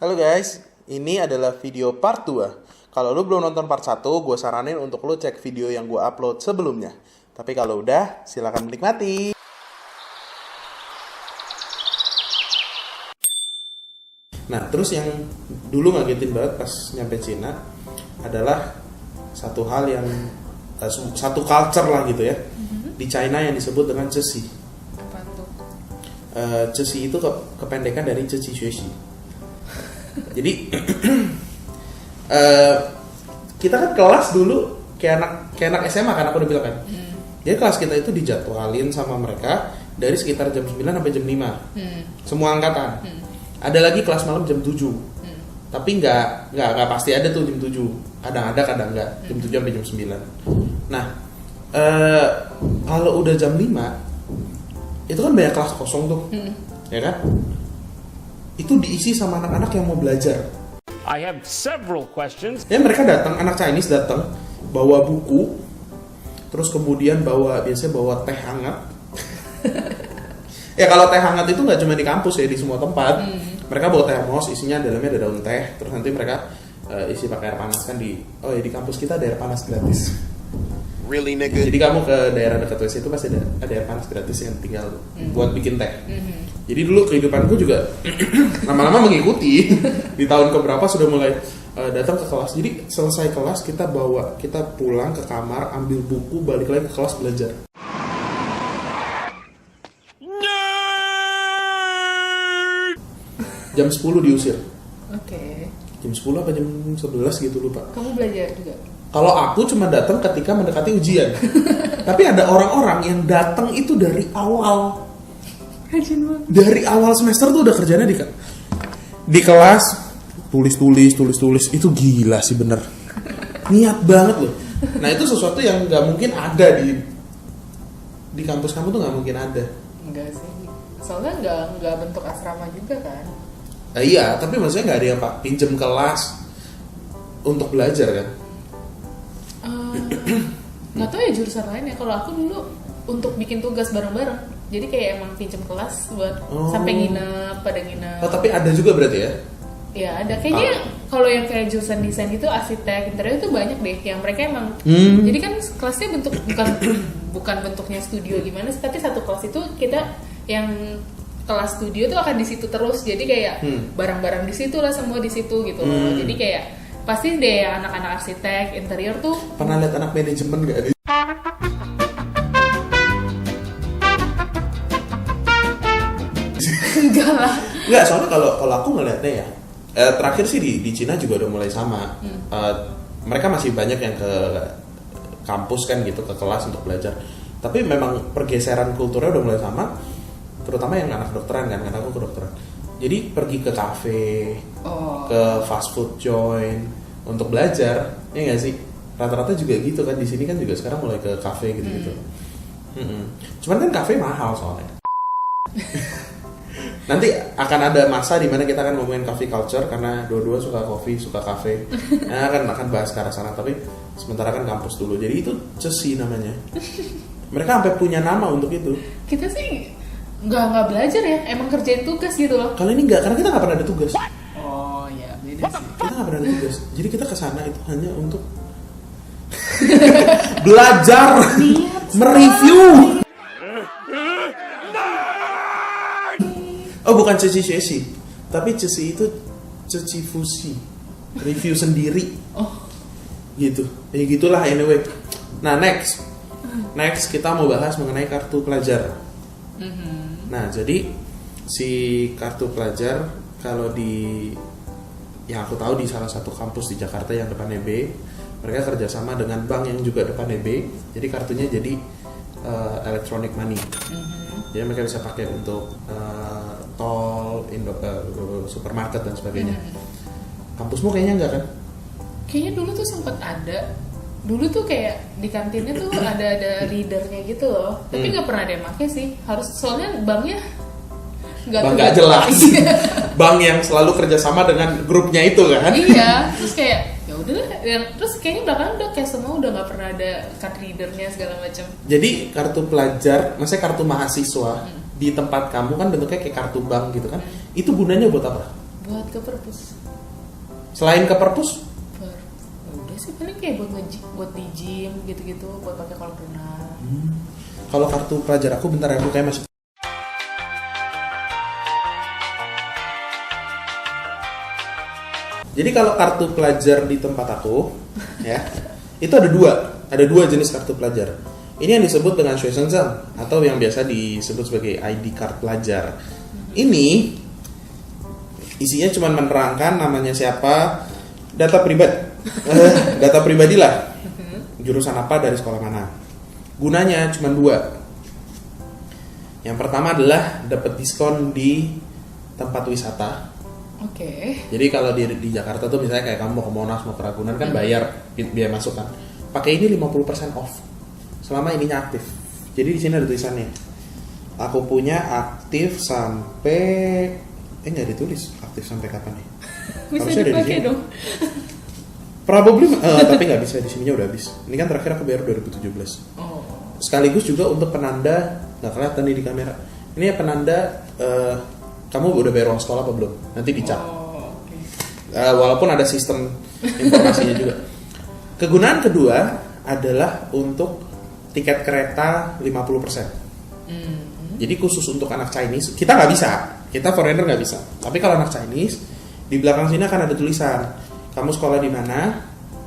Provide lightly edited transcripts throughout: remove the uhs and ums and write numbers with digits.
Halo guys, ini adalah video part 2. Kalau lu belum nonton part 1, gue saranin untuk lu cek video yang gue upload sebelumnya. Tapi kalau udah, silakan menikmati. Nah, terus yang dulu ngagetin banget pas nyampe Cina adalah satu hal yang satu culture lah gitu ya. Di China yang disebut dengan ceci. Apa tuh? Ceci itu kependekan dari ceci xuexi. Jadi kita kan kelas dulu kayak anak SMA kan, aku udah bilang kan. Jadi kelas kita itu dijadwalin sama mereka dari sekitar jam 9 sampai jam 5. Semua angkatan. Ada lagi kelas malam jam 7. Tapi nggak pasti ada tuh jam 7. Kadang ada, kadang enggak. Jam 7 sampai jam 9. Nah, kalau udah jam 5 itu kan banyak kelas kosong tuh. Ya kan? Itu diisi sama anak-anak yang mau belajar. I have several questions. Ya mereka datang, anak Chinese datang bawa buku, terus kemudian biasanya bawa teh hangat. Ya kalau teh hangat itu nggak cuma di kampus ya, di semua tempat. Mereka bawa termos, isinya dalamnya ada daun teh, terus nanti mereka isi pakai air panas kan di kampus kita ada air panas gratis. Really nigga? Jadi kamu ke daerah dekat WC itu pasti ada air panas gratis yang tinggal buat bikin teh. Jadi dulu kehidupanku juga lama-lama mengikuti. Di tahun keberapa sudah mulai datang ke kelas. Jadi selesai kelas kita pulang ke kamar, ambil buku, balik lagi ke kelas belajar. Jam 10 diusir. Oke. Jam 10 apa jam 11 gitu lupa. Kamu belajar juga? Kalau aku cuma datang ketika mendekati ujian. Tapi ada orang-orang yang datang itu dari awal. Rajin banget. Dari awal semester tuh udah kerjanya di kelas tulis itu gila sih bener. Niat banget loh. Nah itu sesuatu yang nggak mungkin ada di kampus kamu tuh nggak mungkin ada. Enggak sih. Soalnya enggak bentuk asrama juga kan. Iya, tapi maksudnya nggak ada yang pinjem kelas untuk belajar kan? Nggak tahu ya jurusan lain ya. Kalau aku dulu untuk bikin tugas bareng-bareng. Jadi kayak emang pinjem kelas buat sampai pada nginep. Oh tapi ada juga berarti ya? Ya ada. Kayaknya kalau yang kayak jurusan desain itu arsitek, interior itu banyak deh. Yang mereka emang. Jadi kan kelasnya bukan bentuknya studio gimana sih, tapi satu kelas itu kita yang kelas studio tuh akan di situ terus. Jadi kayak barang-barang di situ lah, semua di situ gitu loh. Jadi kayak pasti deh anak-anak arsitek, interior tuh. Pernah lihat anak manajemen gak ada? Enggak lah. Enggak, soalnya kalau aku ngelihatnya ya, terakhir sih di Cina juga udah mulai sama. Mereka masih banyak yang ke kampus kan gitu, ke kelas untuk belajar. Tapi memang pergeseran kulturnya udah mulai sama, terutama yang anak kedokteran kan, karena aku kedokteran. Jadi pergi ke kafe, ke fast food joint untuk belajar, ya nggak sih? Rata-rata juga gitu kan, di sini kan juga sekarang mulai ke kafe gitu-gitu. Cuman kan kafe mahal soalnya. Nanti akan ada masa di mana kita akan ngomongin coffee culture karena dua-dua suka kopi, suka kafe. Nah, akan bahas ke arah sana, tapi sementara kan kampus dulu. Jadi itu ceci namanya. Mereka sampai punya nama untuk itu. Kita sih nggak belajar ya, emang kerjain tugas gitu loh. Kalau ini nggak, karena kita nggak pernah ada tugas. Oh ya beda sih. Kita nggak pernah ada tugas. Jadi kita kesana itu hanya untuk belajar, mereview. Oh bukan ceci sesi, tapi ceci itu ceci fusi, review sendiri. Gitu. Ya gitulah anyway. Nah next kita mau bahas mengenai kartu pelajar. Nah jadi si kartu pelajar kalau yang aku tahu di salah satu kampus di Jakarta yang depannya B, mereka kerjasama dengan bank yang juga depannya B. Jadi kartunya jadi electronic money. Jadi mereka bisa pakai untuk tol, supermarket dan sebagainya. Kampusmu kayaknya enggak kan? Kayaknya dulu tuh sempat ada. Dulu tuh kayak di kantinnya tuh ada readernya gitu loh. Tapi nggak pernah ada yang pakai sih. Harus soalnya banknya nggak jelas. Bank yang selalu kerjasama dengan grupnya itu kan? Iya. Terus kayak ya udahlah. Terus kayaknya belakangan udah kayak semua udah nggak pernah ada card readernya segala macam. Jadi kartu pelajar, maksudnya kartu mahasiswa di tempat kamu kan bentuknya kayak kartu bank gitu kan? Itu gunanya buat apa? Buat ke perpus. Selain ke perpus? Udah sih paling kayak buat di gym gitu-gitu, buat pakai kolam renang. Kalau kartu pelajar aku bentar aku kayak masih. Jadi kalau kartu pelajar di tempat aku, ya, itu ada dua jenis kartu pelajar. Ini yang disebut dengan Shueshenzhen atau yang biasa disebut sebagai ID card pelajar. Ini isinya cuma menerangkan namanya siapa, data pribadi lah, jurusan apa dari sekolah mana. Gunanya cuma dua. Yang pertama adalah dapat diskon di tempat wisata. Oke. Jadi kalau di Jakarta tuh misalnya kayak kamu mau ke Monas, mau ke Ragunan kan bayar biaya masuk kan. Pakai ini 50% off. Selama ininya aktif. Jadi di sini ada tulisannya. Aku punya aktif sampai nggak ditulis aktif sampai kapan nih? Bisa Harusnya ada di dipakai sini. dong. Probably tapi nggak bisa, di sininya udah habis. Ini kan terakhir aku bayar 2017. Oh. Sekaligus juga untuk penanda, nggak kelihatan nih di kamera. Ini ya penanda kamu udah bayar uang sekolah apa belum? Nanti dicap. Oh, oke. Walaupun ada sistem informasinya juga. Kegunaan kedua adalah untuk tiket kereta 50%. Jadi khusus untuk anak Chinese, kita nggak bisa, kita foreigner nggak bisa. Tapi kalau anak Chinese, di belakang sini akan ada tulisan, kamu sekolah di mana,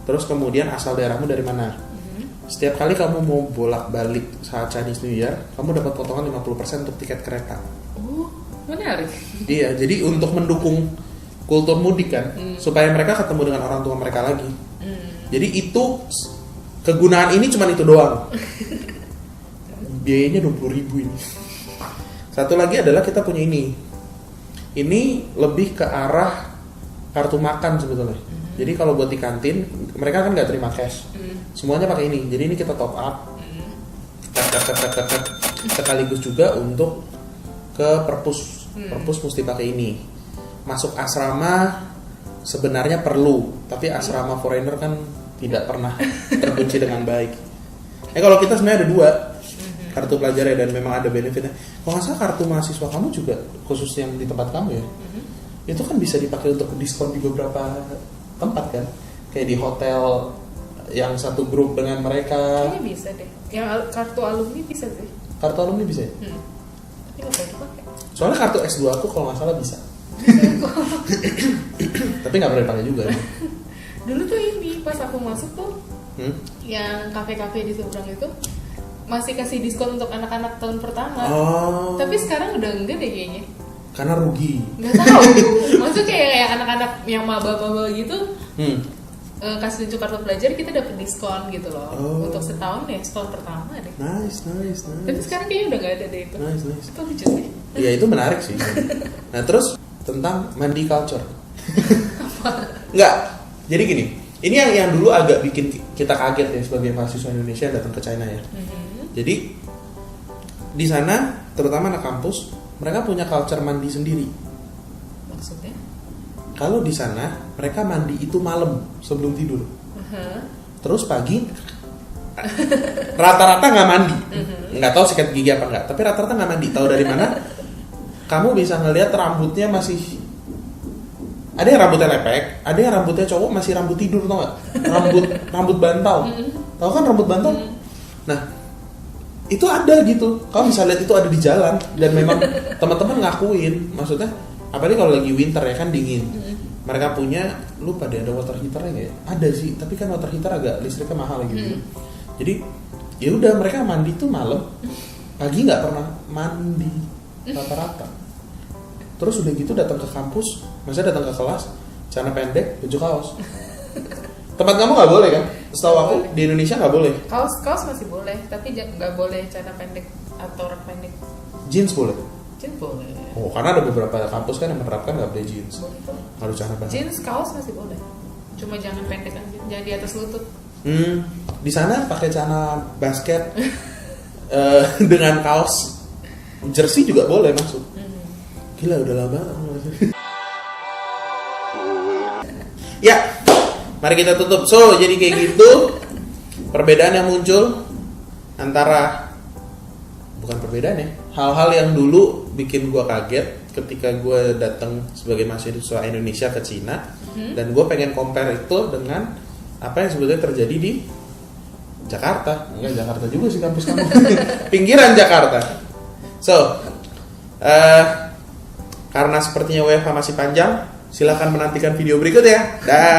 terus kemudian asal daerahmu dari mana. Setiap kali kamu mau bolak-balik saat Chinese New Year, kamu dapat potongan 50% untuk tiket kereta. Oh, menarik. Iya, jadi untuk mendukung kultur mudik kan, supaya mereka ketemu dengan orang tua mereka lagi. Jadi itu kegunaan ini cuma itu doang. Biayanya 20.000 ini. Satu lagi adalah kita punya ini. Ini lebih ke arah kartu makan sebetulnya. Jadi kalau buat di kantin, mereka kan nggak terima cash. Semuanya pakai ini. Jadi ini kita top up. Sekaligus juga untuk ke perpus. Perpus mesti pakai ini. Masuk asrama sebenarnya perlu, tapi asrama foreigner kan tidak pernah terkunci dengan baik. Kalau kita sebenarnya ada dua kartu pelajar ya, dan memang ada benefitnya. Kalau nggak salah kartu mahasiswa kamu juga, khusus yang di tempat kamu ya, itu kan bisa dipakai untuk diskon di beberapa tempat kan, kayak di hotel yang satu grup dengan mereka. Kayaknya bisa deh. Yang kartu alumni bisa sih. Kartu alumni bisa ya? Tapi nggak pernah dipakai. Soalnya kartu S2 aku kalau nggak salah bisa. Tapi nggak pernah dipakai juga ya. Dulu tuh ini pas aku masuk tuh, yang kafe-kafe di seberang itu masih kasih diskon untuk anak-anak tahun pertama. Oh. Tapi sekarang udah enggak deh kayaknya. Karena rugi. Nggak tahu. Maksudnya kayak anak-anak yang maba-maba gitu, kasih tunjuk kartu pelajar kita dapat diskon gitu loh. Untuk setahun ya, setahun pertama deh. Nice. Tapi sekarang kayaknya udah nggak ada deh itu. Nice. Itu lucu sih. Iya itu menarik sih. Nah terus tentang mandi culture. Enggak. Jadi gini, ini yang dulu agak bikin kita kaget ya sebagai mahasiswa Indonesia yang datang ke China ya. Jadi di sana terutama anak kampus mereka punya culture mandi sendiri. Maksudnya? Kalau di sana mereka mandi itu malam sebelum tidur. Terus pagi rata-rata nggak mandi. Nggak tahu sikat gigi apa nggak. Tapi rata-rata nggak mandi. Tahu dari mana? Kamu bisa ngelihat rambutnya masih ada yang rambutnya lepek, ada yang rambutnya cowok masih rambut tidur, tau nggak? Rambut bantal. Tahu kan rambut bantal? Nah itu ada gitu. Kamu bisa lihat itu ada di jalan dan memang teman-teman ngakuin. Maksudnya apalagi kalau lagi winter ya kan dingin. Mereka punya, lupa deh ada water heaternya nggak ya? Ada sih, tapi kan water heater agak listriknya mahal gitu. Jadi ya udah mereka mandi tuh malam, pagi nggak pernah mandi rata-rata. Terus udah gitu datang ke kampus, maksudnya datang ke kelas, celana pendek, baju kaos. Tempat kamu nggak boleh kan? Setahu aku di Indonesia nggak boleh. Kaos masih boleh, tapi nggak boleh celana pendek atau rok pendek. Jeans boleh. Jeans boleh. Oh, karena ada beberapa kampus kan yang menerapkan nggak boleh jeans. Boleh. Harus celana pendek. Jeans kaos masih boleh. Cuma jangan pendek aja, jangan di atas lutut. Di sana pakai celana basket dengan kaos jersey juga boleh masuk. Gila udah lama banget. Ya, mari kita tutup. So, jadi kayak gitu perbedaan yang muncul antara, bukan perbedaan ya, hal-hal yang dulu bikin gua kaget ketika gue datang sebagai mahasiswa Indonesia ke Cina, dan gue pengen compare itu dengan apa yang sebetulnya terjadi di Jakarta. Enggak Jakarta juga sih kampus kamu. Pinggiran Jakarta. So, karena sepertinya WFH masih panjang, silakan menantikan video berikut ya. Dah.